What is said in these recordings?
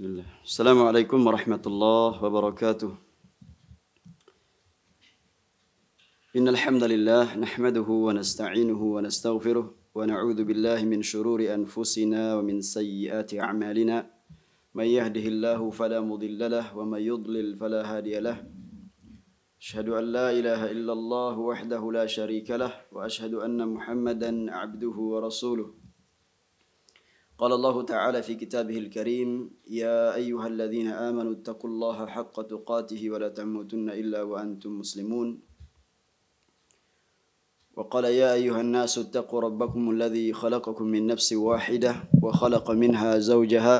Bismillah. Assalamualaikum warahmatullahi wabarakatuh. Innal hamdalillah nahmaduhu wa nasta'inuhu wa nastaghfiruh wa na'udzu billahi min shururi anfusina wa min sayyiati a'malina. May yahdihillahu fala mudilla lahu wa may yudlil fala hadiya lahu. Asyhadu an la ilaha illallah wahdahu la syarika lahu wa asyhadu anna Muhammadan 'abduhu wa rasuluh. قال الله تعالى في كتابه الكريم يا أيها الذين آمنوا اتقوا الله حق تقاته ولا تموتن إلا وأنتم مسلمون وقال يا أيها الناس اتقوا ربكم الذي خلقكم من نفس واحدة وخلق منها زوجها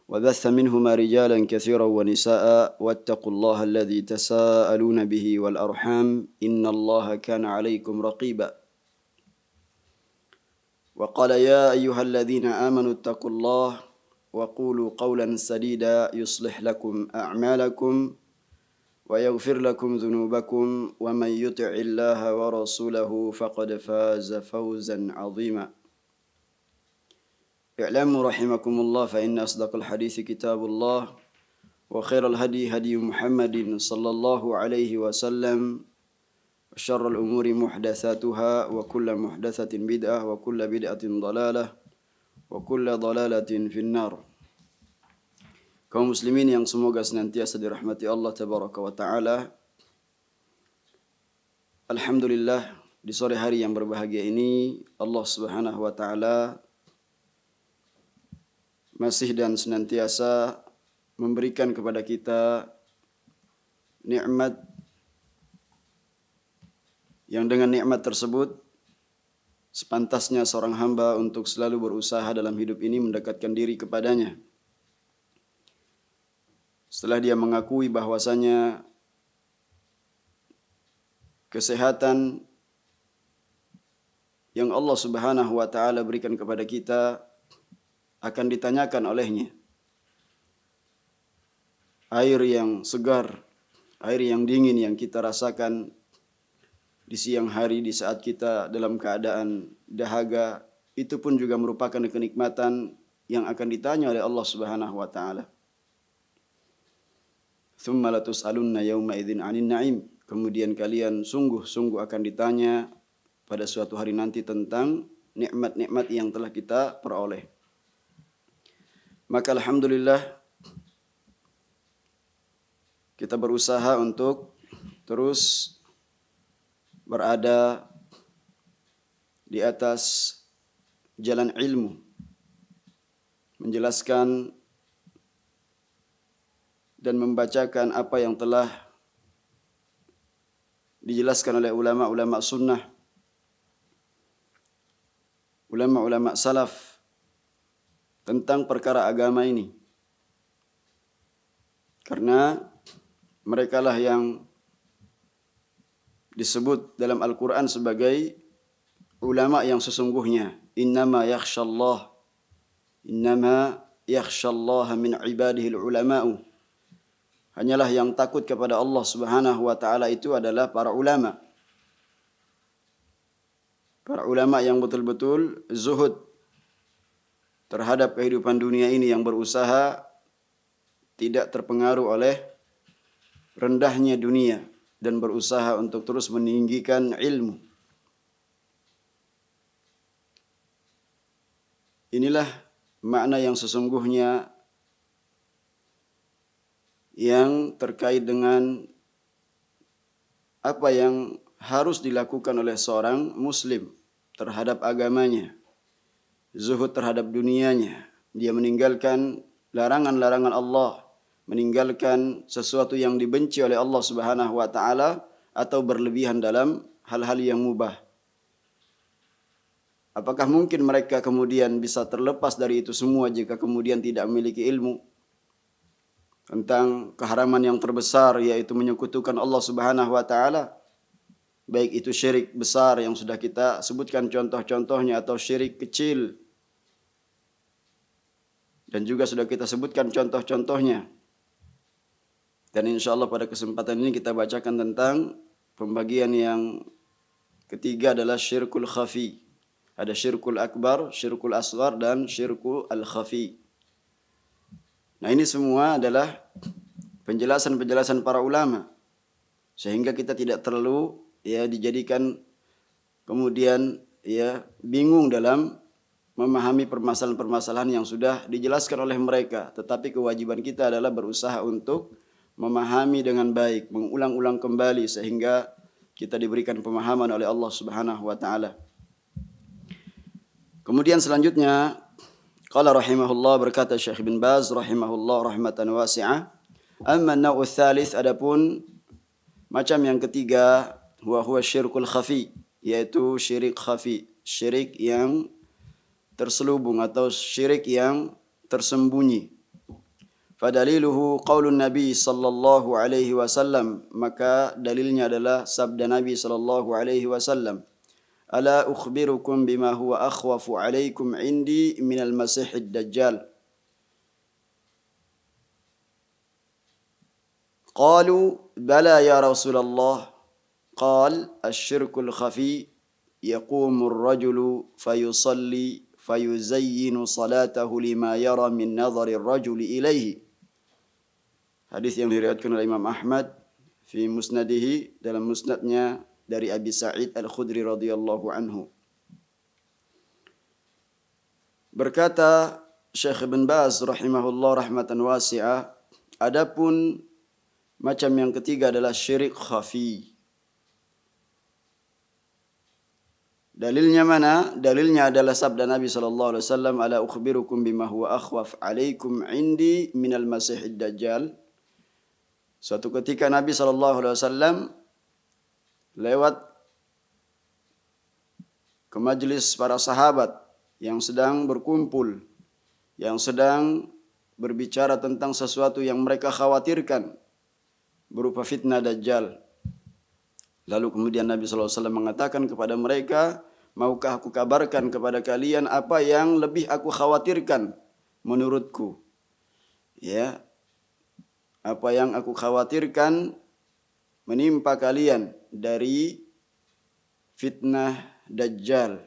وبث منهما رجالا كثيرا ونساء واتقوا الله الذي تساءلون به والأرحام إن الله كان عليكم رقيبا وقال يا أيها الذين آمنوا اتقوا الله وقولوا قولا سديدا يصلح لكم أعمالكم ويغفر لكم ذنوبكم ومن يطع الله ورسوله فقد فاز فوزا عظيما اعلموا رحمكم الله فإن أصدق الحديث كتاب الله وخير الهدي هدي محمد صلى الله عليه وسلم وشر الأمور محدثاتها وكل محدثة بدعة وكل بدعة ضلالة وكل ضلالة في النار. Kaum muslimin yang semoga senantiasa dirahmati Allah tabaraka wa taala. Alhamdulillah, di sore hari yang berbahagia ini Allah Subhanahu wa taala masih dan senantiasa memberikan kepada kita nikmat yang dengan nikmat tersebut sepantasnya seorang hamba untuk selalu berusaha dalam hidup ini mendekatkan diri kepadanya. Setelah dia mengakui bahwasanya kesehatan yang Allah Subhanahu wa taala berikan kepada kita akan ditanyakan olehnya. Air yang segar, air yang dingin yang kita rasakan di siang hari di saat kita dalam keadaan dahaga, itu pun juga merupakan kenikmatan yang akan ditanya oleh Allah Subhanahu wa taala. Tsumma latus'alunna yauma idzin 'anil na'im. Kemudian kalian sungguh-sungguh akan ditanya pada suatu hari nanti tentang nikmat-nikmat yang telah kita peroleh. Maka alhamdulillah kita berusaha untuk terus berada di atas jalan ilmu, menjelaskan dan membacakan apa yang telah dijelaskan oleh ulama-ulama sunnah, ulama-ulama salaf tentang perkara agama ini. Karena merekalah yang disebut dalam Al-Quran sebagai ulama yang sesungguhnya. Innama yakhshallaha min ibadihil ulama'u. Hanyalah yang takut kepada Allah Subhanahu wa taala itu adalah para ulama. Para ulama yang betul-betul zuhud terhadap kehidupan dunia ini, yang berusaha tidak terpengaruh oleh rendahnya dunia dan berusaha untuk terus meninggikan ilmu. Inilah makna yang sesungguhnya yang terkait dengan apa yang harus dilakukan oleh seorang muslim terhadap agamanya, zuhud terhadap dunianya. Dia meninggalkan larangan-larangan Allah, meninggalkan sesuatu yang dibenci oleh Allah Subhanahu wa taala atau berlebihan dalam hal-hal yang mubah. Apakah mungkin mereka kemudian bisa terlepas dari itu semua jika kemudian tidak memiliki ilmu tentang keharaman yang terbesar, yaitu menyekutukan Allah Subhanahu wa taala? Baik itu syirik besar yang sudah kita sebutkan contoh-contohnya atau syirik kecil, dan juga sudah kita sebutkan contoh-contohnya. Dan insya Allah pada kesempatan ini kita bacakan tentang pembagian yang ketiga adalah syirkul khafi. Ada syirkul akbar, syirkul asghar, dan syirkul al-khafi. Nah, ini semua adalah penjelasan-penjelasan para ulama sehingga kita tidak terlalu dijadikan kemudian bingung dalam memahami permasalahan-permasalahan yang sudah dijelaskan oleh mereka. Tetapi kewajiban kita adalah berusaha untuk memahami dengan baik, mengulang-ulang kembali sehingga kita diberikan pemahaman oleh Allah Subhanahu wa taala. Kemudian selanjutnya qala rahimahullah, berkata Syekh bin Baz rahimahullah rahmatan wasi'ah, amma an-naw'u tsalits, adapun macam yang ketiga, huwa syirkul khafi, yaitu syirik khafi, syirik yang terselubung atau syirik yang tersembunyi. Fadaliluhu qaulun Nabi sallallahu alaihi wasallam, maka dalilnya adalah sabda Nabi sallallahu alaihi wasallam, ala ukhbirukum bima huwa akhwafu alaikum indi minal masihid dajjal. Qalu bala ya Rasulullah. Qal asyirkul khafi yaqumur rajulu fayusalli fayuzayyinu salatahu lima yara min nadhari rajuli ilaihi. Hadis yang diriwayatkan oleh Imam Ahmad fi musnadihi, dalam musnadnya dari Abi Sa'id Al-Khudri radhiyallahu anhu. Berkata Syekh bin Baz rahimahullah rahmatan wasi'ah, adapun macam yang ketiga adalah syirik khafi. Dalilnya mana? Dalilnya adalah sabda Nabi sallallahu alaihi wasallam, ala ukhbirukum bima huwa akhwaf alaikum indi minal masihid dajjal. Suatu ketika Nabi sallallahu alaihi wasallam lewat ke majelis para sahabat yang sedang berkumpul, yang sedang berbicara tentang sesuatu yang mereka khawatirkan berupa fitnah dajjal. Lalu kemudian Nabi sallallahu alaihi wasallam mengatakan kepada mereka, maukah aku kabarkan kepada kalian apa yang lebih aku khawatirkan menurutku? Ya, apa yang aku khawatirkan menimpa kalian dari fitnah dajjal.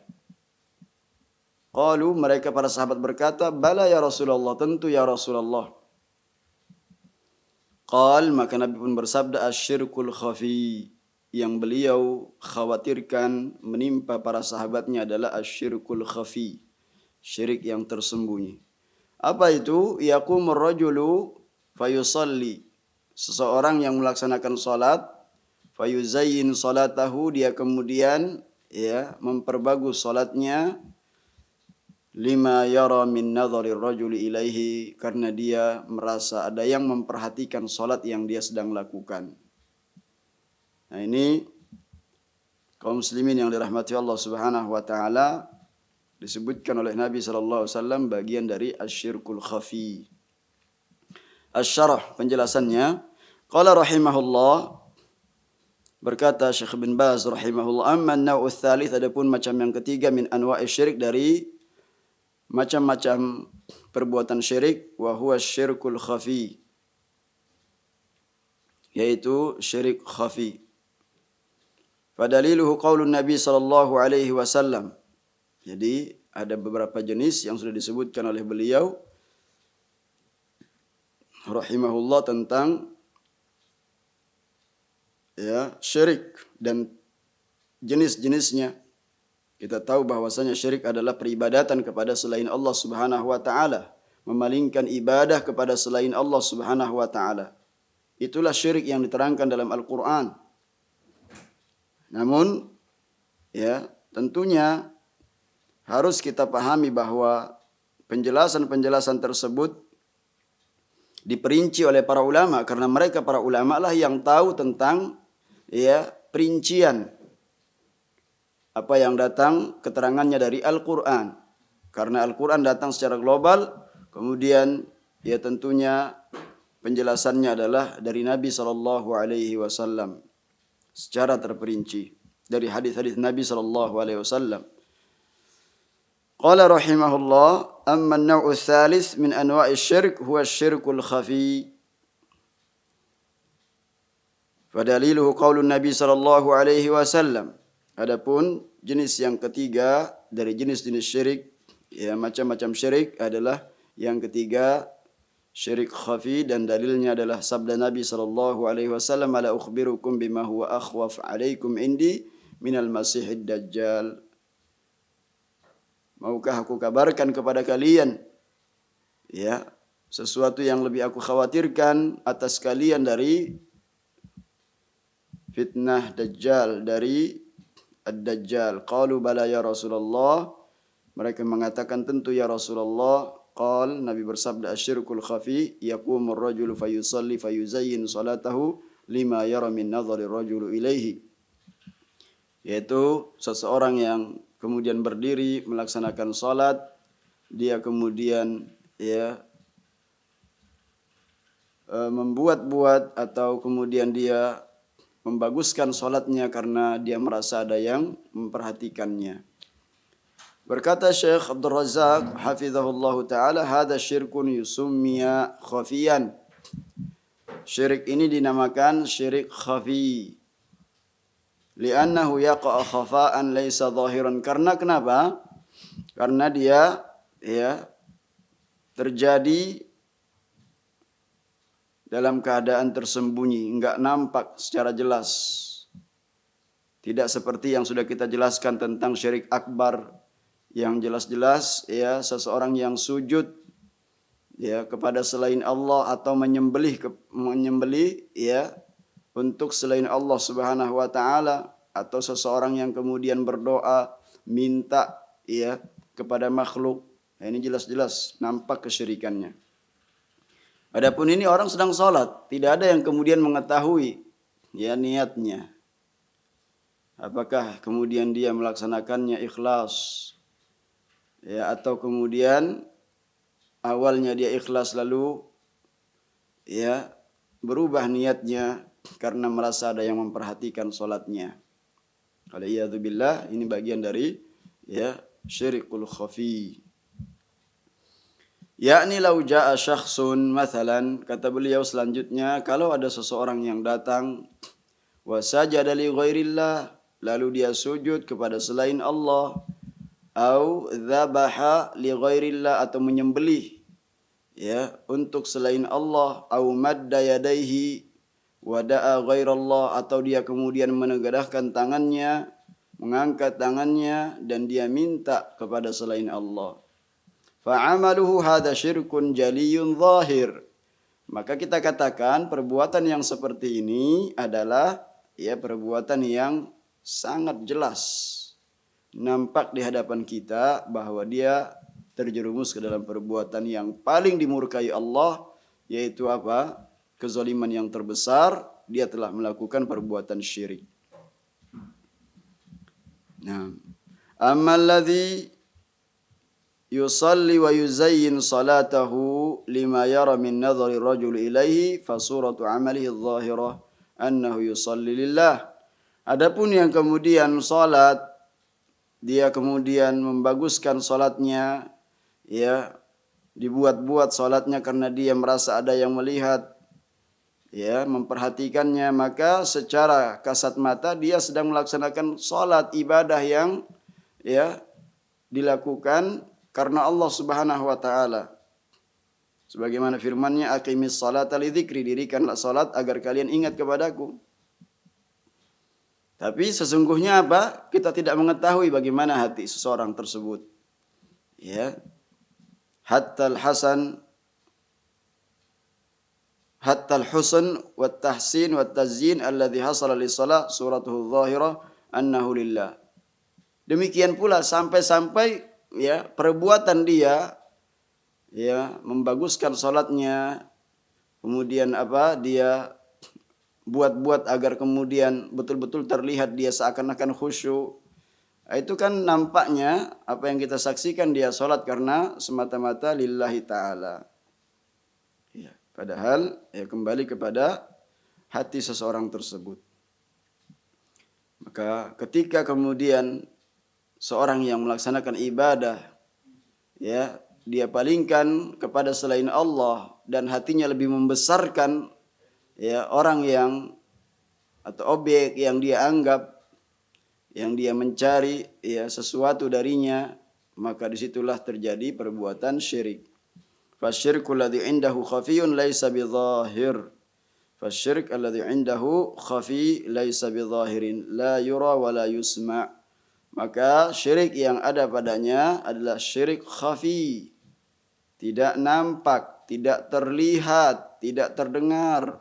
Qalu, mereka para sahabat berkata, bala ya Rasulullah, tentu ya Rasulullah. Qal, maka Nabi pun bersabda, asyirkul khafi, yang beliau khawatirkan menimpa para sahabatnya adalah asyirkul khafi, syirik yang tersembunyi. Apa itu? Yaqumur rajulu fayusalli, seseorang yang melaksanakan salat, fayuzayyin salatahu, dia kemudian memperbagus salatnya, lima yara min nadhari rajuli ilaihi, karena dia merasa ada yang memperhatikan salat yang dia sedang lakukan. Nah, ini kaum muslimin yang dirahmati Allah Subhanahu wa taala, disebutkan oleh Nabi sallallahu alaihi wasallam bagian dari asyirkul khafi. Asy-syarah, penjelasannya, qala rahimahullah, berkata Syekh bin Baz rahimahullah, amma an-naw'u tsalits, adapun macam yang ketiga, min anwa'i syirik, dari macam-macam perbuatan syirik, wa huwa syirkul khafi, yaitu syirik khafi. Fadaliluhu qaulun Nabi sallallahu alaihi wasallam. Jadi ada beberapa jenis yang sudah disebutkan oleh beliau rahimahullah tentang syirik dan jenis-jenisnya. Kita tahu bahwasanya syirik adalah peribadatan kepada selain Allah Subhanahu wa taala, memalingkan ibadah kepada selain Allah Subhanahu wa taala. Itulah syirik yang diterangkan dalam Al-Qur'an. Namun tentunya harus kita pahami bahwa penjelasan-penjelasan tersebut diperinci oleh para ulama, karena mereka para ulama lah yang tahu tentang perincian apa yang datang keterangannya dari Al-Qur'an. Karena Al-Qur'an datang secara global, kemudian tentunya penjelasannya adalah dari Nabi sallallahu alaihi wasallam secara terperinci dari hadis-hadis Nabi sallallahu alaihi wasallam. Qala rahimahullah, amma an-naw'u tsalits min anwa'i syirk huwa syirkul khafi. Fadaliluhu qaulun Nabi sallallahu alaihi wasallam. Adapun jenis yang ketiga dari jenis-jenis syirik, macam-macam syirik adalah yang ketiga, syirik khafi, dan dalilnya adalah sabda Nabi sallallahu alaihi wasallam, "Ala ukhbirukum bima huwa akhwaf alaikum indi minal masihid dajjal." Maukah aku kabarkan kepada kalian ya sesuatu yang lebih aku khawatirkan atas kalian dari fitnah dajjal, dari ad-dajjal. Qalu bala ya Rasulullah. Mereka mengatakan tentu ya Rasulullah. Qal, Nabi bersabda, asyirkul khafi yaqumur rajulu fayusalli fayuzayyin salatahu lima yara min nadhari rajulu ilaihi. Yaitu seseorang yang kemudian berdiri melaksanakan salat, dia kemudian membuat-buat atau kemudian dia membaguskan salatnya karena dia merasa ada yang memperhatikannya. Berkata Syekh Abdul Razak hafizahullah ta'ala, hadha syirkun yusummiya khafiyan. Syirik ini dinamakan syirik khafi. Li'annahu yaqa'a khafa'an laysa zahiran. Karena kenapa? Karena dia terjadi dalam keadaan tersembunyi, enggak nampak secara jelas. Tidak seperti yang sudah kita jelaskan tentang syirik akbar, yang jelas-jelas seseorang yang sujud kepada selain Allah atau menyembelih untuk selain Allah Subhanahu wa taala, atau seseorang yang kemudian berdoa minta kepada makhluk. Ini jelas-jelas nampak kesyirikannya. Adapun ini orang sedang sholat, tidak ada yang kemudian mengetahui niatnya. Apakah kemudian dia melaksanakannya ikhlas, atau kemudian awalnya dia ikhlas lalu berubah niatnya karena merasa ada yang memperhatikan sholatnya. Waliyadzubillah, ini bagian dari syirikul khafi. Yakni lau ja'a syakhsun mathalan, kata beliau selanjutnya, kalau ada seseorang yang datang wa sajada li ghairillah, lalu dia sujud kepada selain Allah, au dzabaha li ghairillah, atau menyembelih untuk selain Allah, au madda yadaihi wa da'a ghairallah, atau dia kemudian menegadahkan tangannya, mengangkat tangannya dan dia minta kepada selain Allah. Fa'amaluhu hadha syirkun jaliyun zahir. Maka kita katakan perbuatan yang seperti ini adalah perbuatan yang sangat jelas, nampak di hadapan kita bahwa dia terjerumus ke dalam perbuatan yang paling dimurkai Allah, yaitu apa? Kezaliman yang terbesar. Dia telah melakukan perbuatan syirik. Nah, ammal ladzi yusalli wa yuzayyin salatahu lima yara min nadhari rajul ilaihi fa suratu amalihi adh-dhahirah annahu yusalli lillah. Adapun yang kemudian salat, dia kemudian membaguskan salatnya, dibuat-buat salatnya karena dia merasa ada yang melihat, memperhatikannya, maka secara kasat mata dia sedang melaksanakan salat ibadah yang dilakukan karena Allah Subhanahu wa taala. Sebagaimana firman-Nya, aqimis salata lidzikri, dirikanlah salat agar kalian ingat kepadaku. Tapi sesungguhnya apa? Kita tidak mengetahui bagaimana hati seseorang tersebut. Hatta al-husn wa tahsin wa tazyin alladhi hasala li salat suratuhu dhahirah annahu lillah. Demikian pula sampai-sampai perbuatan dia membaguskan salatnya, kemudian dia buat-buat agar kemudian betul-betul terlihat dia seakan-akan khusyuk. Itu kan nampaknya apa yang kita saksikan, dia salat karena semata-mata lillahi ta'ala. Padahal kembali kepada hati seseorang tersebut. Maka ketika kemudian seorang yang melaksanakan ibadah dia palingkan kepada selain Allah dan hatinya lebih membesarkan orang yang atau objek yang dia anggap, yang dia mencari sesuatu darinya, maka disitulah terjadi perbuatan syirik. Fasyirku alladhi indahu khafiyun laisa bidhahir. Fasyirk alladhi indahu khafi laisa bidhahirin la yura wa la yusma'. Maka syirik yang ada padanya adalah syirik khafi, tidak nampak, tidak terlihat, tidak terdengar.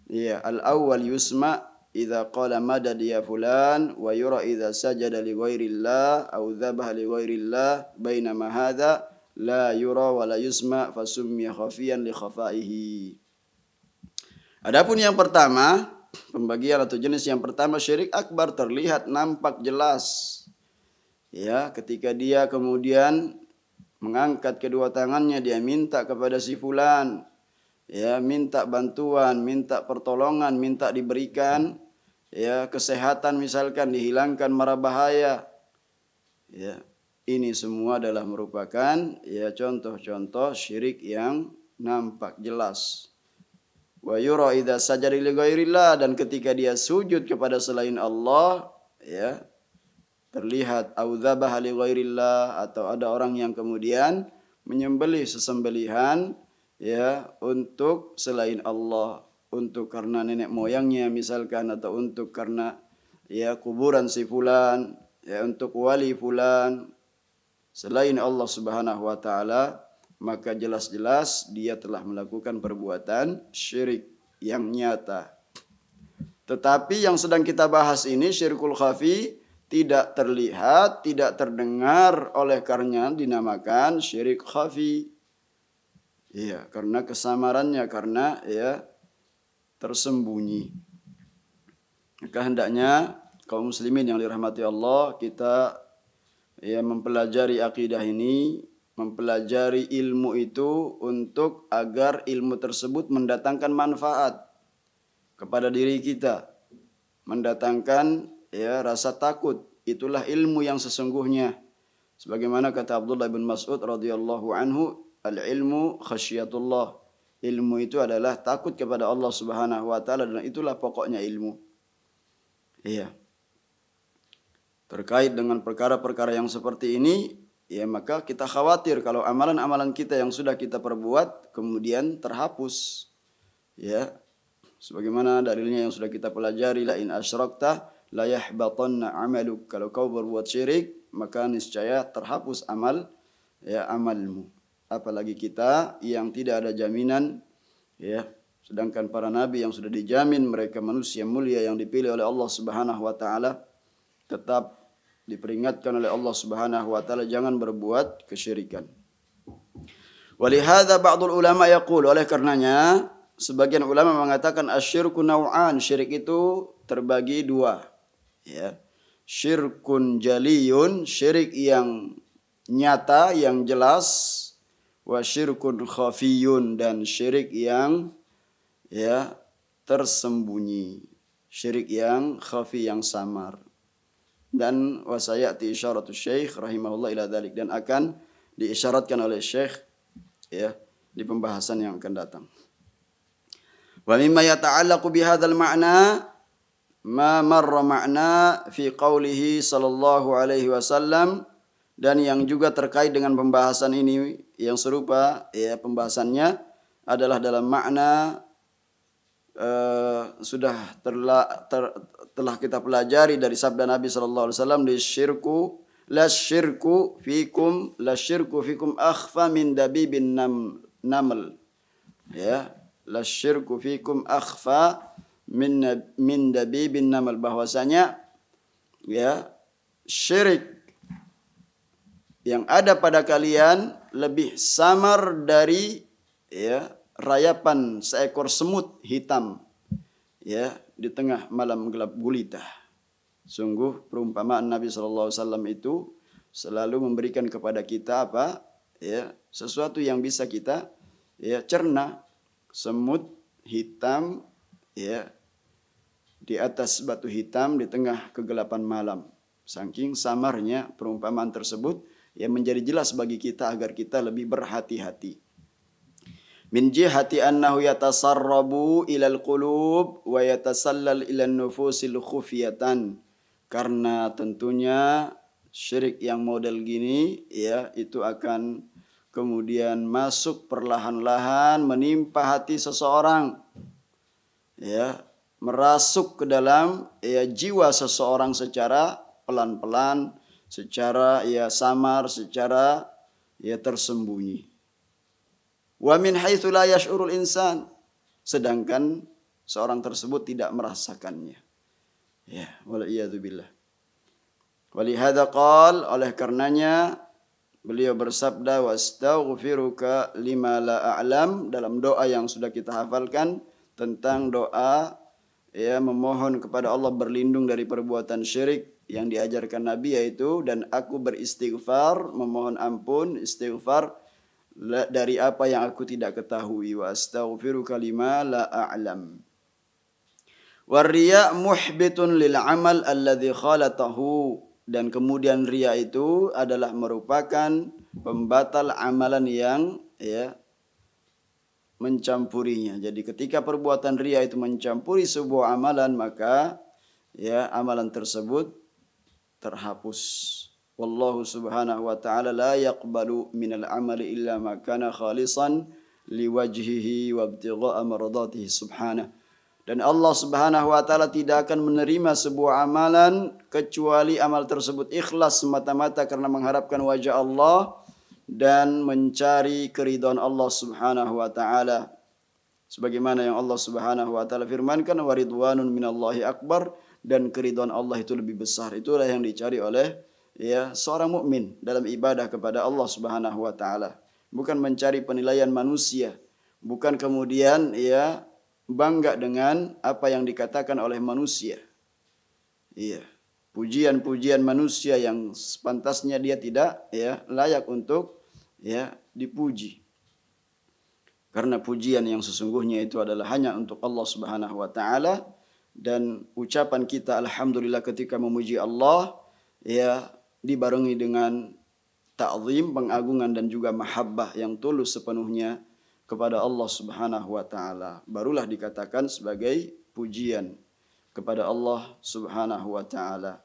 Ya, al-awwal yusma' idza qala madad ya fulan wa yura idza sajada li ghairillah aw dzabaha li ghairillah bainama hadza la yura wa la yusma' fasummiya khafiyan li khafaihi. Adapun yang pertama, pembagian atau jenis yang pertama syirik akbar, terlihat nampak jelas. Ya, ketika dia kemudian mengangkat kedua tangannya, dia minta kepada si fulan, ya, minta bantuan, minta pertolongan, minta diberikan ya kesehatan, misalkan dihilangkan mara bahaya. Ya, ini semua adalah merupakan ya contoh-contoh syirik yang nampak jelas. Wa yura idza sajada li ghairillah, dan ketika dia sujud kepada selain Allah, ya, terlihat audzabaha li ghairillah, atau ada orang yang kemudian menyembelih sesembelihan ya untuk selain Allah, untuk karena nenek moyangnya misalkan, atau untuk karena ya kuburan si fulan, ya untuk wali fulan selain Allah Subhanahu wa taala, maka jelas-jelas dia telah melakukan perbuatan syirik yang nyata. Tetapi yang sedang kita bahas ini syirkul khafi, tidak terlihat, tidak terdengar, oleh karenanya dinamakan syirik khafi. Iya, karena kesamarannya, karena ya tersembunyi. Maka hendaknya kaum muslimin yang dirahmati Allah, kita ya mempelajari akidah ini, mempelajari ilmu itu untuk agar ilmu tersebut mendatangkan manfaat kepada diri kita, mendatangkan ya rasa takut. Itulah ilmu yang sesungguhnya. Sebagaimana kata Abdullah bin Mas'ud radhiyallahu anhu, al-ilmu khasyatullah. Ilmu itu adalah takut kepada Allah Subhanahu wa taala, dan itulah pokoknya ilmu. Iya. Terkait dengan perkara-perkara yang seperti ini, ya maka kita khawatir kalau amalan-amalan kita yang sudah kita perbuat kemudian terhapus. Ya. Sebagaimana dalilnya yang sudah kita pelajari, la in asyrakta la yahbatanna 'amaluk. Kalau kau berbuat syirik, maka niscaya terhapus amalmu. Apalagi kita yang tidak ada jaminan, ya. Sedangkan para nabi yang sudah dijamin mereka manusia mulia yang dipilih oleh Allah Subhanahu wa taala, tetap diperingatkan oleh Allah Subhanahu wa taala jangan berbuat kesyirikan. Walihada ba'dul ulama yaqul, oleh karenanya sebagian ulama mengatakan asyirku naw'an, syirik itu terbagi dua. Ya. Syirkun jaliyun, syirik yang nyata, yang jelas, wa syirkun khafiyun, dan syirik yang ya tersembunyi, syirik yang khafi, yang samar. Dan wasayati isyaratu syekh rahimahullah ila dzalik, dan akan diisyaratkan oleh syekh ya di pembahasan yang akan datang. Wa mimma yata'allaqu bihadzal ma'na ma marra ma'na fi qaulihi sallallahu alaihi wasallam, dan yang juga terkait dengan pembahasan ini yang serupa ya pembahasannya adalah dalam makna telah kita pelajari dari sabda Nabi sallallahu alaihi wasallam, la syirku fikum akhfa min dabibin naml. Ya, la syirku fikum akhfa min dabibin naml, bahwasanya ya syirik yang ada pada kalian lebih samar dari ya rayapan seekor semut hitam ya di tengah malam gelap gulita. Sungguh perumpamaan Nabi sallallahu alaihi wasallam itu selalu memberikan kepada kita apa? Ya, sesuatu yang bisa kita ya cerna. Semut hitam ya di atas batu hitam di tengah kegelapan malam. Saking samarnya perumpamaan tersebut yang menjadi jelas bagi kita agar kita lebih berhati-hati. Min jihati annahu yatasarrabu ilal qulub wa yatasallal ilan nufusil khufiyatan. Karena tentunya syirik yang model gini ya itu akan kemudian masuk perlahan-lahan menimpa hati seseorang, ya, merasuk ke dalam jiwa seseorang secara pelan-pelan, secara samar, secara tersembunyi. Wa min haitsu la yash'urul insan, sedangkan seorang tersebut tidak merasakannya. Ya, wal iyadu billah. Walihada qal, oleh karenanya beliau bersabda, wastaghfiruka lima la a'lam, dalam doa yang sudah kita hafalkan tentang doa memohon kepada Allah berlindung dari perbuatan syirik yang diajarkan Nabi, yaitu dan aku beristighfar, memohon ampun, istighfar dari apa yang aku tidak ketahui. Wa astaghfiruka lima la a'lam. Wariya muhbitun lil amal alladhi khalatahu, dan kemudian riya itu adalah merupakan pembatal amalan yang mencampurinya. Jadi ketika perbuatan riya itu mencampuri sebuah amalan, maka amalan tersebut terhapus. Wallahu subhanahu wa ta'ala la yaqbalu minal amali illa ma kana khalisan liwajhihi wa ibtigha'a mardatihi subhanahu. Dan Allah subhanahu wa ta'ala tidak akan menerima sebuah amalan kecuali amal tersebut ikhlas semata-mata karena mengharapkan wajah Allah dan mencari keridhaan Allah subhanahu wa ta'ala. Sebagaimana yang Allah subhanahu wa ta'ala firmankan, wa ridwanun minallahi akbar, dan keridhaan Allah itu lebih besar. Itulah yang dicari oleh seorang mukmin dalam ibadah kepada Allah Subhanahu wa taala. Bukan mencari penilaian manusia, bukan kemudian bangga dengan apa yang dikatakan oleh manusia. Pujian-pujian manusia yang sepantasnya dia tidak layak untuk dipuji. Karena pujian yang sesungguhnya itu adalah hanya untuk Allah Subhanahu wa taala, dan ucapan kita alhamdulillah ketika memuji Allah dibarengi dengan ta'zim, pengagungan, dan juga mahabbah yang tulus sepenuhnya kepada Allah Subhanahu wa taala. Barulah dikatakan sebagai pujian kepada Allah Subhanahu wa taala.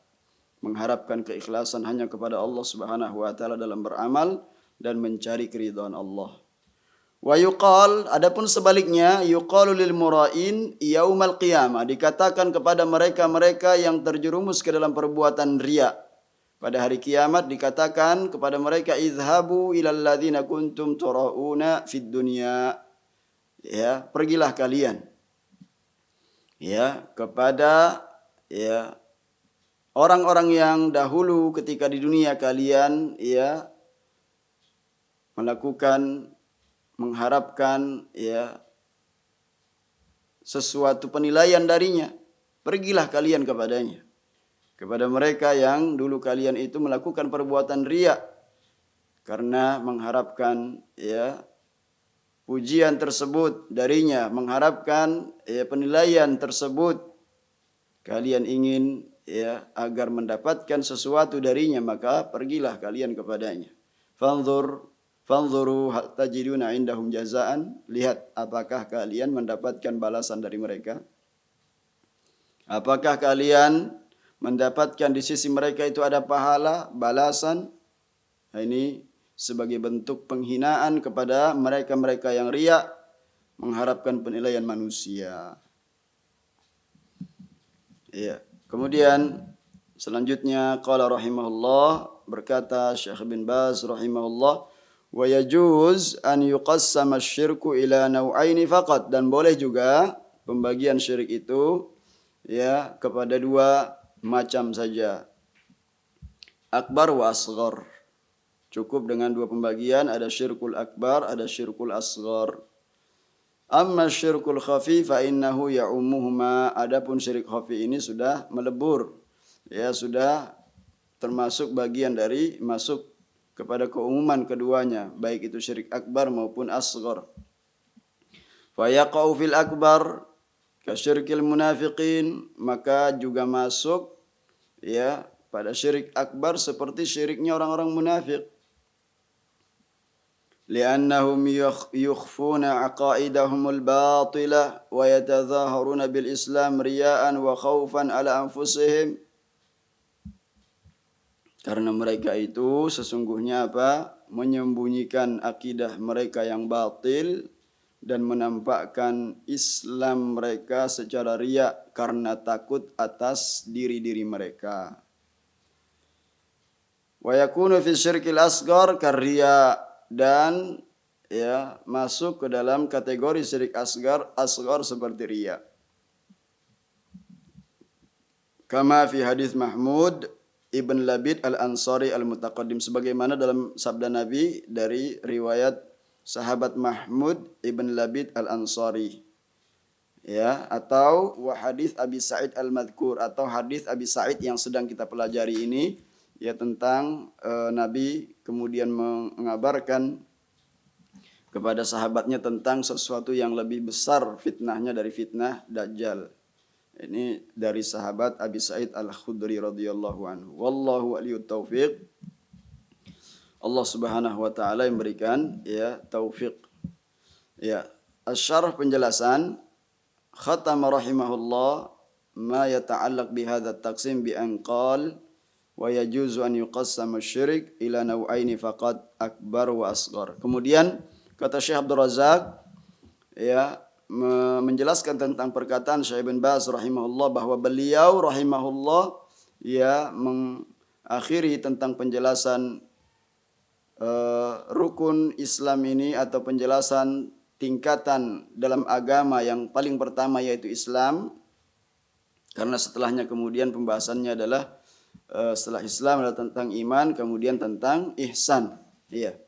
Mengharapkan keikhlasan hanya kepada Allah Subhanahu wa taala dalam beramal dan mencari keridhaan Allah. Wa yuqal, adapun sebaliknya, yuqalu lil mura'in yaumal qiyamah, dikatakan kepada mereka-mereka yang terjerumus ke dalam perbuatan riya pada hari kiamat, dikatakan kepada mereka, idhabu ilal ladzina kuntum turauna fid dunya, pergilah kalian kepada orang-orang yang dahulu ketika di dunia kalian mengharapkan sesuatu penilaian darinya. Pergilah kalian kepadanya, kepada mereka yang dulu kalian itu melakukan perbuatan riya karena mengharapkan pujian tersebut darinya, mengharapkan penilaian tersebut. Kalian ingin agar mendapatkan sesuatu darinya, maka pergilah kalian kepadanya. Fanzuru hal tajiduna indahum jazaan, lihat apakah kalian mendapatkan balasan dari mereka. Apakah kalian mendapatkan di sisi mereka itu ada pahala, balasan? Nah, ini sebagai bentuk penghinaan kepada mereka-mereka yang riya, mengharapkan penilaian manusia. Kemudian selanjutnya qala rahimahullah, berkata Syekh bin Baz rahimahullah, wa yajuz an yuqassama asy-syirku ila naw'aini faqat, dan boleh juga pembagian syirik itu kepada dua macam saja, akbar wa asghar. Cukup dengan dua pembagian, ada syirkul akbar, ada syirkul asghar. Amma syirkul khafi fa innahu ya'ummuhuma, adapun syirik khafi ini sudah melebur, sudah termasuk bagian dari masuk kepada keumuman keduanya, baik itu syirik akbar maupun asghar. Fa yaqau fil akbar kasyirkil munafiqin, maka juga masuk pada syirik akbar seperti syiriknya orang-orang munafik. Li'annahum yukhfuna aqaidahumul batilah wa yatadhaharuna bil islam riya'an wa khawfan ala anfusihim. Karena mereka itu sesungguhnya apa? Menyembunyikan akidah mereka yang batil dan menampakkan Islam mereka secara riak karena takut atas diri-diri mereka. Wa yakunu fi syirkil asghar karya, dan ya masuk ke dalam kategori syirik asghar seperti riya. Kama fi hadis Mahmud Ibn Labid Al-Ansari Al-Mutaqaddim, sebagaimana dalam sabda Nabi dari riwayat sahabat Mahmud Ibn Labid Al-Ansari, ya, atau wa hadis Abi Sa'id Al-Madhkur, atau hadis Abi Sa'id yang sedang kita pelajari ini, ya, tentang Nabi kemudian mengabarkan kepada sahabatnya tentang sesuatu yang lebih besar fitnahnya dari fitnah Dajjal. Ini dari sahabat Abi Sa'id Al-Khudri radhiyallahu anhu. Wallahu waliyut taufiq. Allah Subhanahu wa taala yang berikan ya taufik. Ya, asyarah penjelasan khatama rahimahullah ma yata'allaq bihadza taqsim bi an qala wa yajuzu an yuqassama asy-syirik ila naw'aini faqat akbar wa asghar. Kemudian kata Syekh Abdul Razak ya menjelaskan tentang perkataan Syekh Ibn Baz rahimahullah, bahwa beliau rahimahullah ya mengakhiri tentang penjelasan rukun Islam ini atau penjelasan tingkatan dalam agama yang paling pertama yaitu Islam, karena setelahnya kemudian pembahasannya adalah setelah Islam adalah tentang iman, kemudian tentang ihsan. Iya.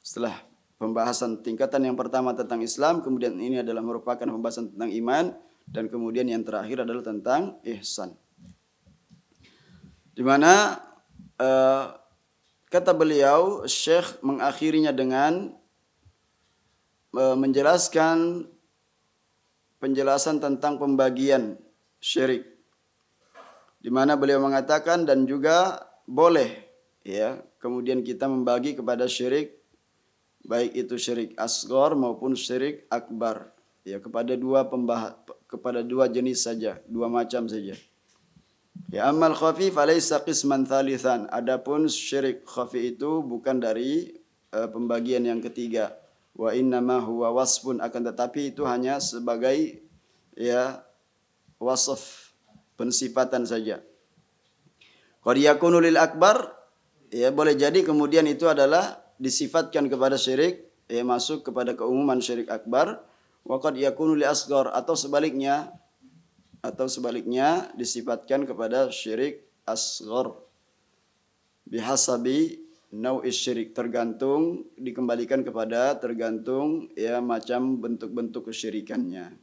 Setelah pembahasan tingkatan yang pertama tentang Islam, kemudian ini adalah merupakan pembahasan tentang iman, dan kemudian yang terakhir adalah tentang ihsan. Di mana kata beliau, Syekh mengakhirinya dengan menjelaskan penjelasan tentang pembagian syirik, di mana beliau mengatakan dan juga boleh ya kemudian kita membagi kepada syirik, baik itu syirik asghar maupun syirik akbar, ya kepada dua jenis saja, dua macam saja. Ya, amal khafi falaysa qisman thalithan. Adapun syirik khafi itu bukan dari pembagian yang ketiga. Wa innama huwa wasfun, akan tetapi itu hanya sebagai ya wasf, pensifatan saja. Qad yakunu lil akbar, ya boleh jadi kemudian itu adalah disifatkan kepada syirik, ya masuk kepada keumuman syirik akbar. Wa qad yakunu li asghar, atau sebaliknya disifatkan kepada syirik asghar. Bihasabi nau'is syirik, dikembalikan kepada tergantung ya macam bentuk-bentuk kesyirikannya.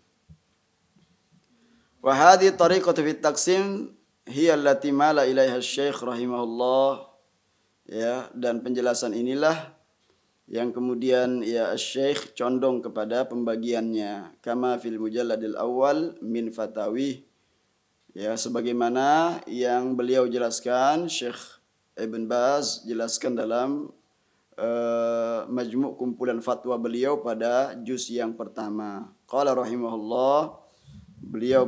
Wa hadhihi tariqatu fit taqsim hiya allati mala ilaiha Syekh rahimahullah. Ya, dan penjelasan inilah yang kemudian ya Syekh condong kepada pembagiannya, kama fil mujalladil awal min fatawi, ya sebagaimana yang beliau jelaskan, Syekh Ibn Baz jelaskan dalam majmu' kumpulan fatwa beliau pada juz yang pertama. Qala rahimahullah, beliau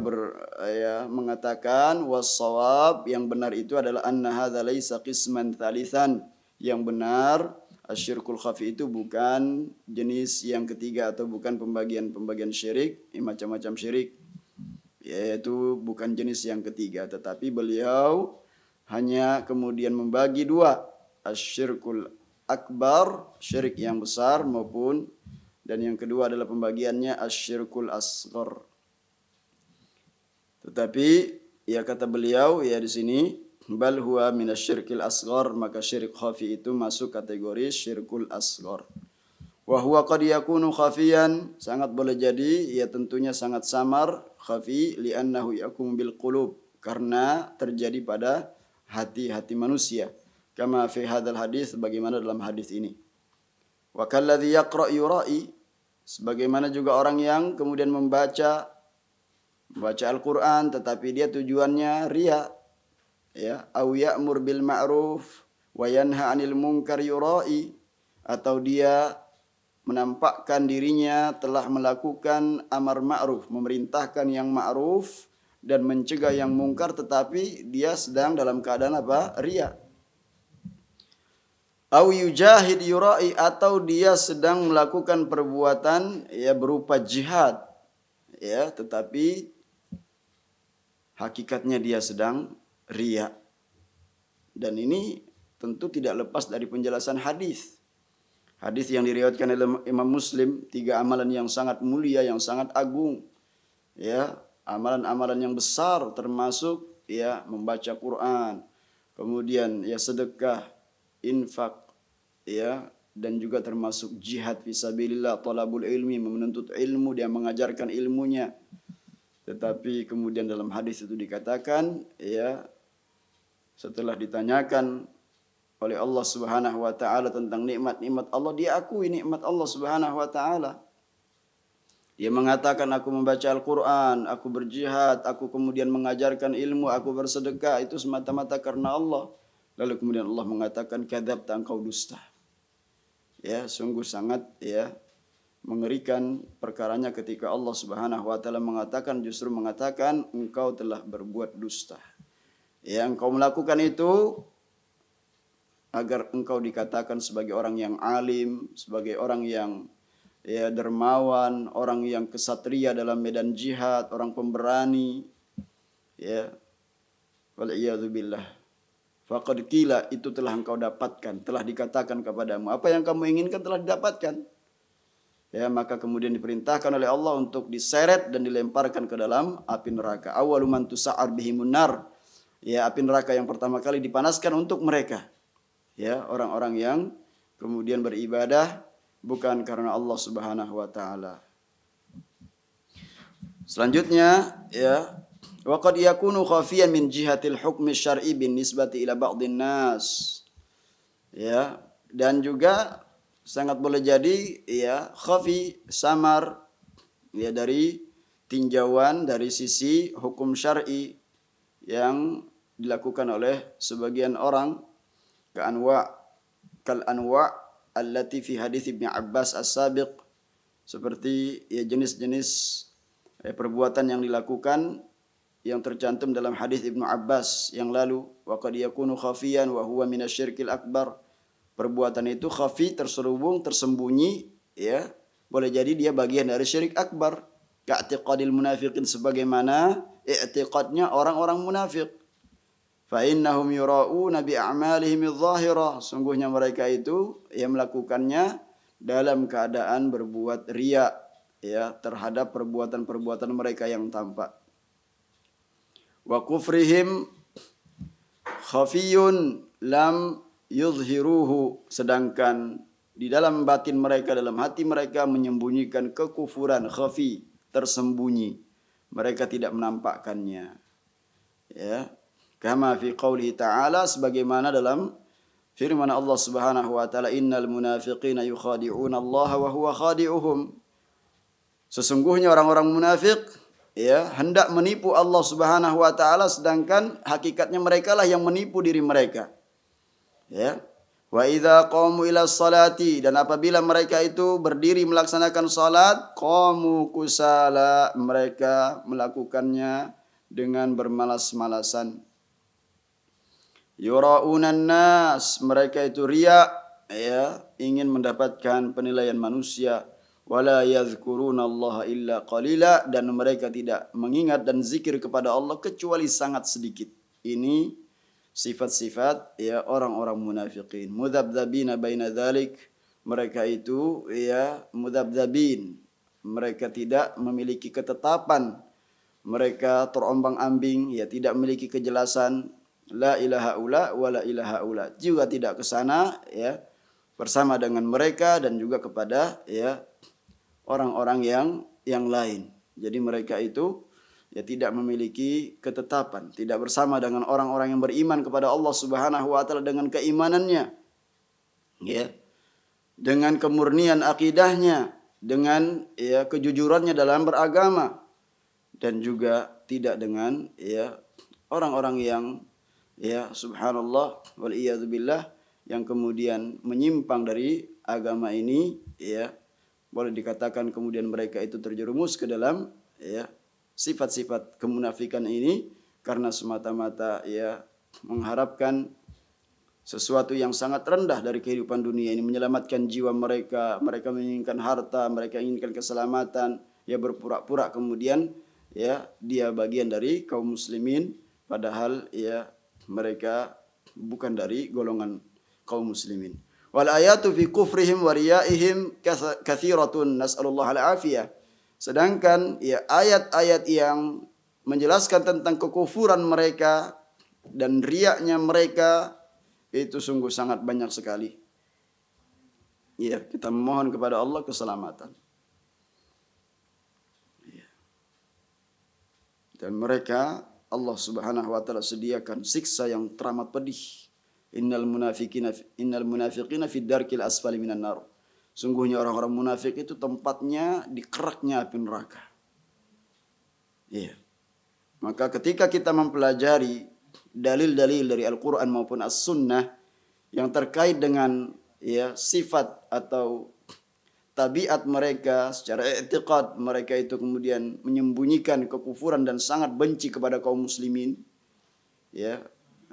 mengatakan was-shawab, yang benar itu adalah anna hadza laisa qisman thalithan, yang benar asyirkul khafi itu bukan jenis yang ketiga atau bukan pembagian syirik, macam-macam syirik, yaitu bukan jenis yang ketiga, tetapi beliau hanya kemudian membagi dua, asyirkul akbar, syirik yang besar, maupun dan yang kedua adalah pembagiannya asyirkul asghar. Tetapi ya kata beliau ya di sini, bal huwa minasyirkil asghar, maka syirik khafi itu masuk kategori syirkul asghar. Wa huwa qad yakunu khafiyan, sangat boleh jadi ya tentunya sangat samar, khafi li'annahu yakum bil qulub, karena terjadi pada hati-hati manusia, kama fi hadzal hadis, bagaimana dalam hadis ini. Wa kalladzi yaqra yura'i, sebagaimana juga orang yang kemudian membaca Al-Qur'an tetapi dia tujuannya riya, ya, au ya'mur bil ma'ruf wa yanha 'anil munkar yura'i, atau dia menampakkan dirinya telah melakukan amar ma'ruf, memerintahkan yang ma'ruf dan mencegah yang mungkar, tetapi dia sedang dalam keadaan apa? Riya. Au yujahid yurai, atau dia sedang melakukan perbuatan ya berupa jihad ya, tetapi hakikatnya dia sedang riya. Dan ini tentu tidak lepas dari penjelasan hadis. Hadis yang diriwayatkan oleh Imam Muslim, 3 amalan yang sangat mulia, yang sangat agung. Ya, amalan-amalan yang besar termasuk ya membaca Quran, kemudian ya sedekah, infak, ya, dan juga termasuk jihad fisabilillah, talabul ilmi, menuntut ilmu, dia mengajarkan ilmunya. Tetapi kemudian dalam hadis itu dikatakan ya, setelah ditanyakan oleh Allah Subhanahu wa taala tentang nikmat-nikmat Allah, dia akui nikmat Allah Subhanahu wa taala. Dia mengatakan, aku membaca Al-Quran, aku berjihad, aku kemudian mengajarkan ilmu, aku bersedekah, itu semata-mata karena Allah. Lalu kemudian Allah mengatakan, kadzabta, engkau dusta. Ya, sungguh sangat ya mengerikan perkaranya ketika Allah Subhanahu wa taala justru mengatakan engkau telah berbuat dusta. Ya, engkau melakukan itu agar engkau dikatakan sebagai orang yang alim, sebagai orang yang ya dermawan, orang yang kesatria dalam medan jihad, orang pemberani. Ya. Wal billah. Faqad qila, itu telah engkau dapatkan, telah dikatakan kepadamu. Apa yang kamu inginkan telah didapatkan. Ya, maka kemudian diperintahkan oleh Allah untuk diseret dan dilemparkan ke dalam api neraka. Awwalu man tusa'ar bihimun nar. Ya, api neraka yang pertama kali dipanaskan untuk mereka. Ya, orang-orang yang kemudian beribadah bukan karena Allah Subhanahu wa taala. Selanjutnya ya, wa qad yakunu khafiyan min jihatil hukmi syar'i bin nisbati ila ba'dhin nas. Ya, dan juga sangat boleh jadi ya khafi, samar ya dari tinjauan dari sisi hukum syar'i yang dilakukan oleh sebagian orang, kal anwa allati fi hadits Ibnu Abbas as-sabiq, seperti ya jenis-jenis perbuatan yang dilakukan yang tercantum dalam hadis Ibnu Abbas yang lalu, wa qad yakunu khafiyan wa huwa minasyirkil akbar. Perbuatan itu khafi, terselubung, tersembunyi, ya, boleh jadi dia bagian dari syirik akbar. Ka'tiqadil munafiqin, sebagaimana i'tiqadnya orang-orang munafik. Fa innahum yura'una bi a'malihim adh-dhahirah, sungguhnya mereka itu yang melakukannya dalam keadaan berbuat riya ya terhadap perbuatan-perbuatan mereka yang tampak. Wa kufrihim khafiyun lam yuzhiruhu, sedangkan di dalam batin mereka, dalam hati mereka menyembunyikan kekufuran, khafi, tersembunyi. Mereka tidak menampakkannya. Ya. Kama fi qoulihi ta'ala, sebagaimana dalam firman Allah Subhanahu wa taala, innal munafiqina yukhadi'una Allah wa huwa khadi'uhum. Sesungguhnya orang-orang munafik ya hendak menipu Allah Subhanahu wa taala, sedangkan hakikatnya mereka lah yang menipu diri mereka. Ya. Wa idza qamu ila salati, dan apabila mereka itu berdiri melaksanakan salat, qamu kusala, mereka melakukannya dengan bermalas-malasan. Yura'unan nas, mereka itu riya ya, ingin mendapatkan penilaian manusia. Wala yadhkurunallaha illa qalila, dan mereka tidak mengingat dan zikir kepada Allah kecuali sangat sedikit. Ini sifat-sifat ya orang-orang munafikin. Mudzabdzabina baina dzalik, mereka itu ya mudzabdzabin, mereka tidak memiliki ketetapan, mereka terombang-ambing ya, tidak memiliki kejelasan. La ilaha ula wa la ilaha ula, juga tidak ke sana ya bersama dengan mereka dan juga kepada ya orang-orang yang lain. Jadi mereka itu ya tidak memiliki ketetapan, tidak bersama dengan orang-orang yang beriman kepada Allah Subhanahu wa taala dengan keimanannya. Ya. Dengan kemurnian akidahnya, dengan ya kejujurannya dalam beragama, dan juga tidak dengan ya orang-orang yang ya subhanallah wal iyadzubillah yang kemudian menyimpang dari agama ini, ya boleh dikatakan kemudian mereka itu terjerumus ke dalam ya sifat-sifat kemunafikan ini karena semata-mata ya mengharapkan sesuatu yang sangat rendah dari kehidupan dunia ini, menyelamatkan jiwa mereka, mereka menginginkan harta, mereka inginkan keselamatan, ya berpura-pura kemudian ya dia bagian dari kaum muslimin padahal ya mereka bukan dari golongan kaum muslimin. Wal ayatu fi kufrihim wa riyaihim katsiratun, nas'alullah al-afiyah. Sedangkan ya ayat-ayat yang menjelaskan tentang kekufuran mereka dan riaknya mereka itu sungguh sangat banyak sekali. Ya, kita memohon kepada Allah keselamatan. Ya. Dan mereka Allah Subhanahu wa taala sediakan siksa yang teramat pedih. Innal munafiqina fid darkil asfali minan nar. Sungguhnya orang-orang munafik itu tempatnya di keraknya api neraka. Iya. Maka ketika kita mempelajari dalil-dalil dari Al-Quran maupun As-Sunnah yang terkait dengan ya sifat atau tabiat mereka secara i'tiqad, mereka itu kemudian menyembunyikan kekufuran dan sangat benci kepada kaum muslimin, ya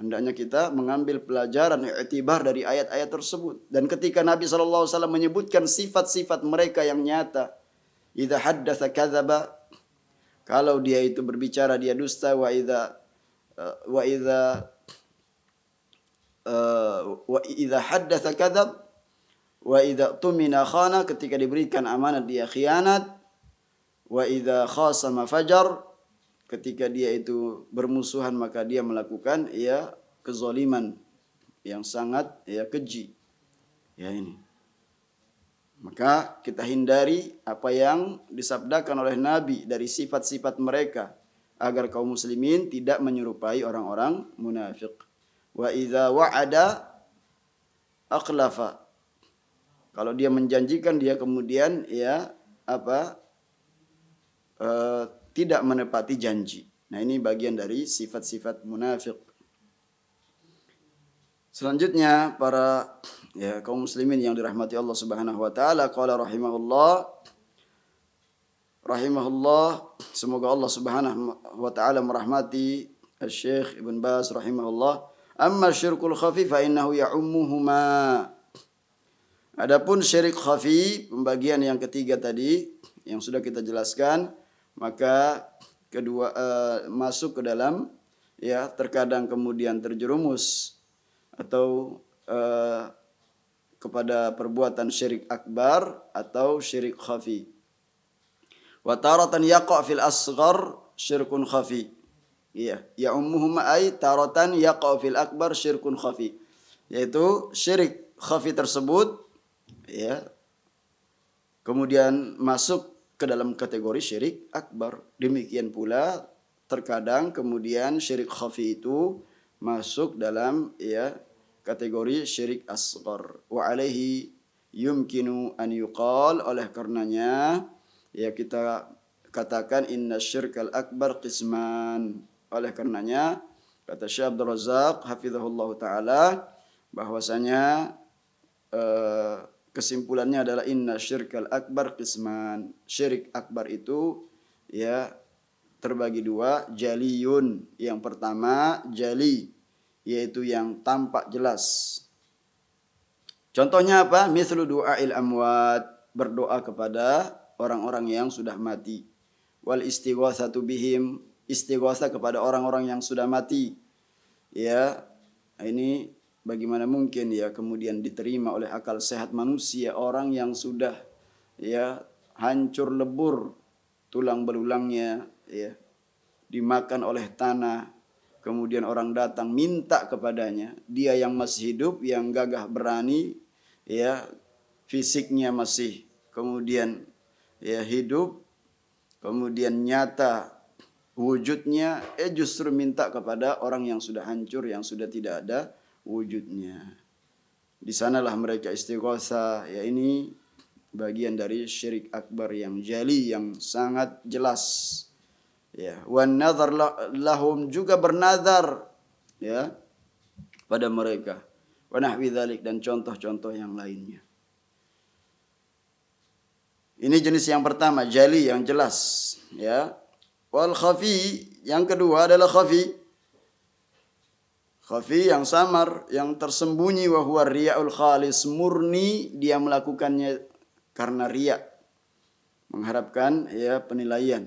hendaknya kita mengambil pelajaran i'tibar dari ayat-ayat tersebut. Dan ketika Nabi SAW menyebutkan sifat-sifat mereka yang nyata, idza haddatsa kadzaba, kalau dia itu berbicara dia dusta, wa idza haddatsa kadzab, wa idza tumina khana, ketika diberikan amanat dia khianat, wa idza khasama fajar, ketika dia itu bermusuhan maka dia melakukan ya kezaliman yang sangat ya keji. Ya ini. Maka kita hindari apa yang disabdakan oleh Nabi dari sifat-sifat mereka agar kaum muslimin tidak menyerupai orang-orang munafik. Wa idza wa'ada akhlafa. Kalau dia menjanjikan dia kemudian ya tidak menepati janji. Nah, ini bagian dari sifat-sifat munafik. Selanjutnya para ya kaum muslimin yang dirahmati Allah Subhanahu wa taala, qala rahimahullah, semoga Allah Subhanahu wa taala merahmati Syekh Ibn Baz rahimahullah, amma syirkul khafi fa innahu ya'ummuhuma. Adapun syirik khafi, pembagian yang ketiga tadi yang sudah kita jelaskan, maka kedua masuk ke dalam ya terkadang kemudian terjerumus atau kepada perbuatan syirik akbar atau syirik khafi. Wa taratan yaqa' fil asghar syirkun khafi. Iya, ya ummuhuma ay taratan yaqa' fil akbar syirkun khafi. Yaitu syirik khafi tersebut ya kemudian masuk ke dalam kategori syirik akbar. Demikian pula terkadang kemudian syirik khafi itu masuk dalam ya kategori syirik asghar. Wa alaihi yumkinu an yuqal, oleh karenanya ya kita katakan inna syirkal akbar qisman. Oleh karenanya kata Syekh Abdul Razak hafizahullah taala bahwasanya kesimpulannya adalah inna syirkal akbar qisman. Syirik akbar itu ya terbagi dua, jaliyun. Yang pertama jali, yaitu yang tampak jelas. Contohnya apa? Mithlu du'ail amwat, berdoa kepada orang-orang yang sudah mati. Wal istighatsatu bihim, istighatsah kepada orang-orang yang sudah mati. Ya, ini bagaimana mungkin ya kemudian diterima oleh akal sehat manusia, orang yang sudah ya hancur lebur tulang belulangnya ya dimakan oleh tanah, kemudian orang datang minta kepadanya, dia yang masih hidup, yang gagah berani, ya fisiknya masih kemudian ya hidup, kemudian nyata wujudnya, justru minta kepada orang yang sudah hancur, yang sudah tidak ada wujudnya. Di sanalah mereka istighatsah. Ya ini bagian dari syirik akbar yang jali, yang sangat jelas. Ya, wan nazar lahum, juga bernazar ya pada mereka. Wa nahwi dzalik, dan contoh-contoh yang lainnya. Ini jenis yang pertama, jali, yang jelas ya. Wal khafi, yang kedua adalah khafi. Khafi yang samar, yang tersembunyi, wa huwa riya'ul khalis, murni dia melakukannya karena riya, mengharapkan ya penilaian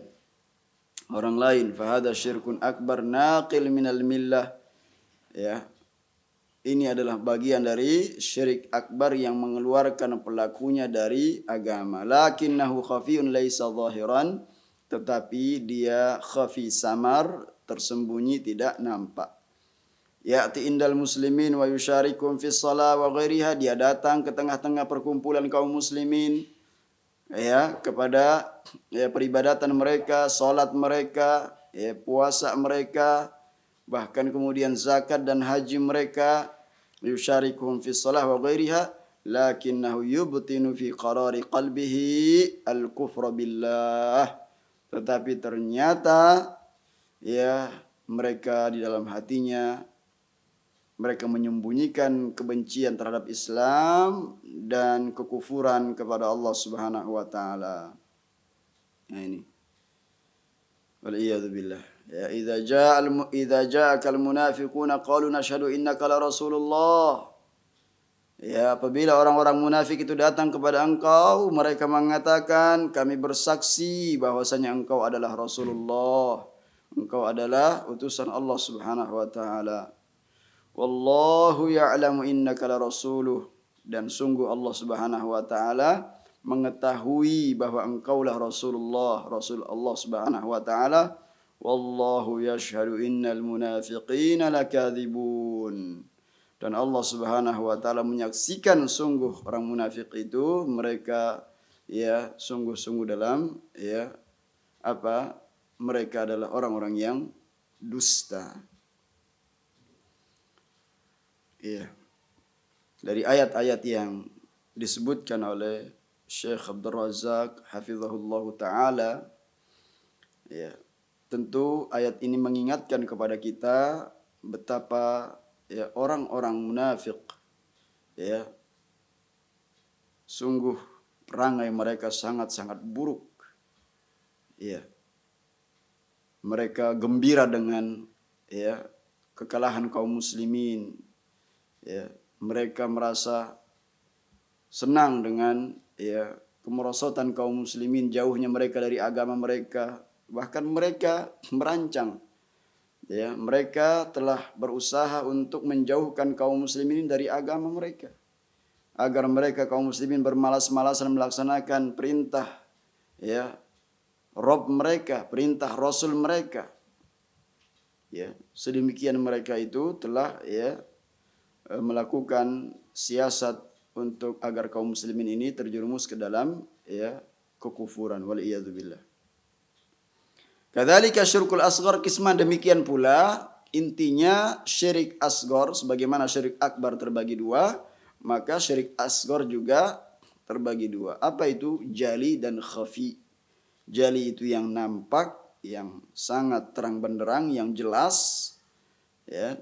orang lain. Fahada syirkun akbar naqil minal millah. Ya, ini adalah bagian dari syirik akbar yang mengeluarkan pelakunya dari agama. Lakinnahu khafiyun laisa zahiran, tetapi dia khafi samar, tersembunyi, tidak nampak. Ya'ti indal muslimin wa yusyarikum fis shalah wa ghairiha, dia datang ke tengah-tengah perkumpulan kaum muslimin ya kepada ya peribadatan mereka, salat mereka, ya puasa mereka, bahkan kemudian zakat dan haji mereka. Yusyarikum fis shalah wa ghairiha lakinnahu yubtinu fi qarari qalbihi al-kufra billah, tetapi ternyata ya mereka di dalam hatinya mereka menyembunyikan kebencian terhadap Islam dan kekufuran kepada Allah Subhanahu wa taala. Nah ini. Waliyadu billah. Ya idza ja'akal munafiquna qalu nashhadu innaka la rasulullah. Ya apabila orang-orang munafik itu datang kepada engkau, mereka mengatakan kami bersaksi bahwasanya engkau adalah Rasulullah. Engkau adalah utusan Allah Subhanahu wa taala. Wallahu ya'lamu innaka la rasuluh, dan sungguh Allah Subhanahu wa taala mengetahui bahwa engkaulah Rasulullah, Rasul Allah Subhanahu wa taala. Wallahu yashhadu innal munafiqina lakadzibun, dan Allah Subhanahu wa taala menyaksikan sungguh orang munafik itu mereka ya sungguh-sungguh dalam ya apa mereka adalah orang-orang yang dusta. Iya. Dari ayat-ayat yang disebutkan oleh Syekh Abdul Razak hafizahullah taala, ya, tentu ayat ini mengingatkan kepada kita betapa ya orang-orang munafik ya sungguh perangai mereka sangat-sangat buruk. Ya. Mereka gembira dengan ya kekalahan kaum muslimin. Ya, mereka merasa senang dengan ya kemerosotan kaum muslimin, jauhnya mereka dari agama mereka. Bahkan mereka merancang ya, mereka telah berusaha untuk menjauhkan kaum muslimin dari agama mereka, agar mereka kaum muslimin bermalas-malasan melaksanakan perintah ya Rabb mereka, perintah Rasul mereka. Ya, sedemikian mereka itu telah ya melakukan siasat untuk agar kaum muslimin ini terjerumus ke dalam ya kekufuran, wal iyadu billah. Kadzalika syirkul asghar qisman, demikian pula intinya syirik asghar sebagaimana syirik akbar terbagi dua, maka syirik asghar juga terbagi dua. Apa itu? Jali dan khafi. Jali itu yang nampak, yang sangat terang benderang, yang jelas ya.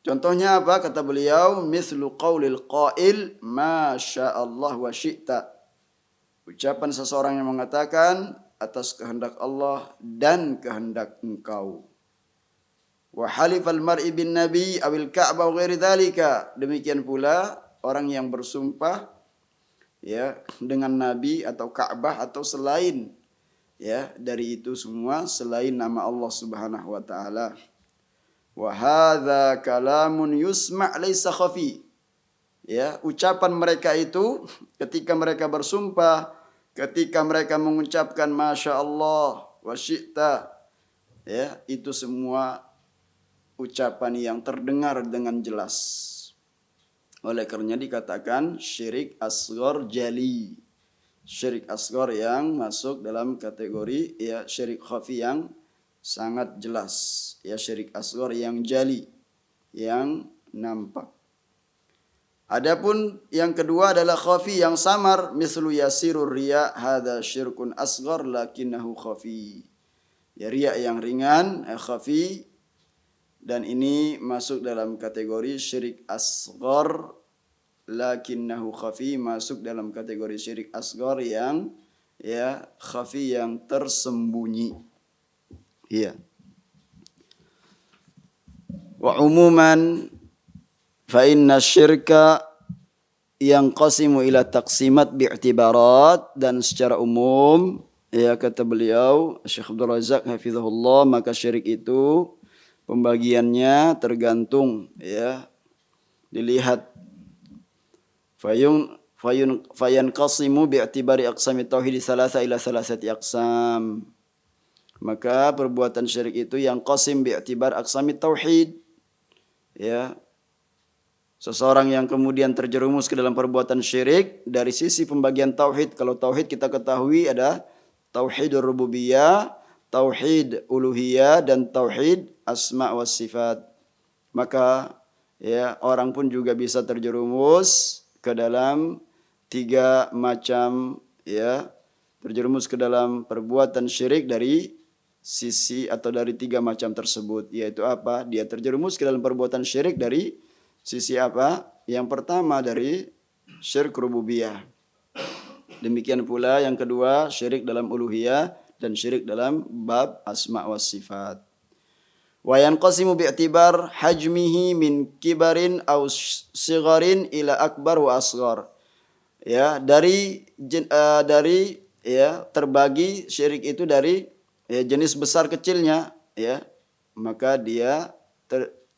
Contohnya apa? Kata beliau, mislu qaulil qail ma sya'allah wa syi'ta. Ucapan seseorang yang mengatakan atas kehendak Allah dan kehendak engkau. Wa halifal mar'i bin nabi awil ka'bah wa ghairi dzalika. Demikian pula orang yang bersumpah ya dengan nabi atau Ka'bah atau selain ya dari itu semua selain nama Allah Subhanahu wa taala. Wa hadza kalamun yusma' laisa khafi. Ya, ucapan mereka itu ketika mereka bersumpah, ketika mereka mengucapkan masya Allah wa syi'ta, ya, itu semua ucapan yang terdengar dengan jelas. Oleh karenanya dikatakan syirik asghar jali. Syirik asghar yang masuk dalam kategori ya syirik khafi yang sangat jelas, ya syirik asghar yang jali, yang nampak. Adapun yang kedua adalah khafi yang samar, mislu yasirur riya, hadza syirkun asghar lakinnahu khafi. Ya riya yang ringan, khafi, dan ini masuk dalam kategori syirik asghar lakinnahu khafi, masuk dalam kategori syirik asghar yang ya khafi yang tersembunyi. Iya. Wa umuman fa inna syirka yanqasimu ila taqsimat bi'tibarat, dan secara umum ya kata beliau Syekh Abdul Razak hafizahullah, maka syirik itu pembagiannya tergantung ya dilihat fayanqasimu bi'tibari aqsami tauhid salasa ila salasati aqsam. Maka perbuatan syirik itu yang qasim bi'tibar aqsami tauhid ya. Seseorang yang kemudian terjerumus ke dalam perbuatan syirik dari sisi pembagian tauhid. Kalau tauhid kita ketahui ada tauhid rububiyah, tauhid uluhiyah, dan tauhid asma wa sifat. Maka ya orang pun juga bisa terjerumus ke dalam tiga macam ya, terjerumus ke dalam perbuatan syirik dari sisi atau dari tiga macam tersebut. Yaitu apa? Dia terjerumus ke dalam perbuatan syirik dari sisi apa? Yang pertama dari syirik rububiyah. Demikian pula yang kedua syirik dalam uluhiyah dan syirik dalam bab asma wa sifat. Wa yanqasimu bi'tibar hajmihi min kibarin aw sigharin ila akbar wa asghar. Ya, dari ya terbagi syirik itu dari ya, jenis besar kecilnya ya. Maka dia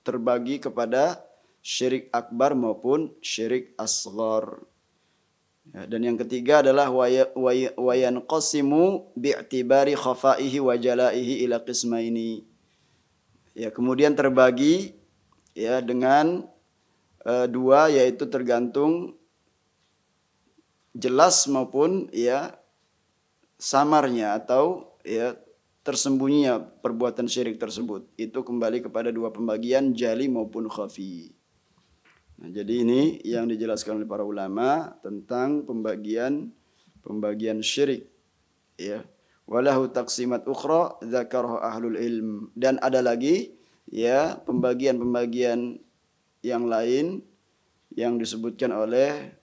terbagi kepada syirik akbar maupun syirik asghar. Ya, dan yang ketiga adalah wayan qasimu bi'tibari khafaihi wa jalaihi ila qismaini. Ya, kemudian terbagi ya dengan dua, yaitu tergantung jelas maupun ya samarnya atau ya tersembunyinya perbuatan syirik tersebut. Itu kembali kepada dua pembagian, jali maupun khafi. Nah, jadi ini yang dijelaskan oleh para ulama tentang pembagian syirik ya. Walahu taqsimat ukhra dzakaraha ahlul ilm, dan ada lagi ya pembagian yang lain yang disebutkan oleh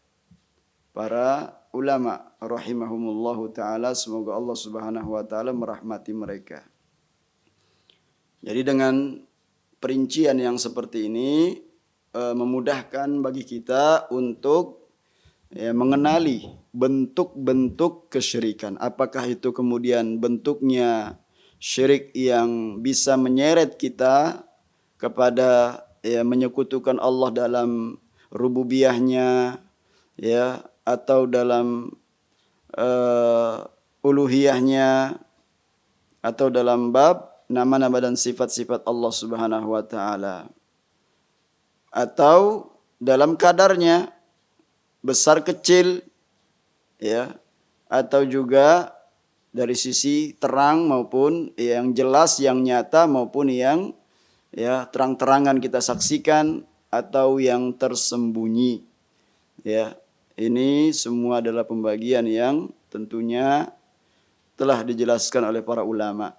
para ulama rahimahumullahu taala, semoga Allah Subhanahu wa taala merahmati mereka. Jadi dengan perincian yang seperti ini memudahkan bagi kita untuk ya, mengenali bentuk-bentuk kesyirikan. Apakah itu kemudian bentuknya syirik yang bisa menyeret kita kepada ya, menyekutukan Allah dalam rububiyahnya ya, atau dalam uluhiyahnya, atau dalam bab nama-nama dan sifat-sifat Allah Subhanahu wa taala, atau dalam kadarnya besar kecil ya, atau juga dari sisi terang maupun yang jelas, yang nyata maupun yang ya terang-terangan kita saksikan, atau yang tersembunyi ya. Ini semua adalah pembagian yang tentunya telah dijelaskan oleh para ulama.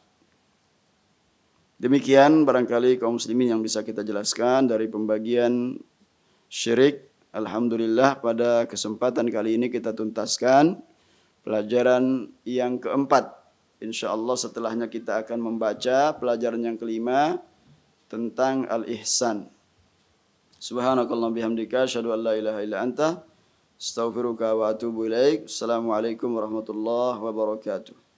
Demikian barangkali kaum muslimin yang bisa kita jelaskan dari pembagian syirik. Alhamdulillah pada kesempatan kali ini kita tuntaskan pelajaran yang keempat. InsyaAllah setelahnya kita akan membaca pelajaran yang kelima tentang al-ihsan. Subhanakallah bihamdika asyhadu an la ilaha illa anta astaghfiruka wa atubu ilaik. Assalamualaikum warahmatullahi wabarakatuh.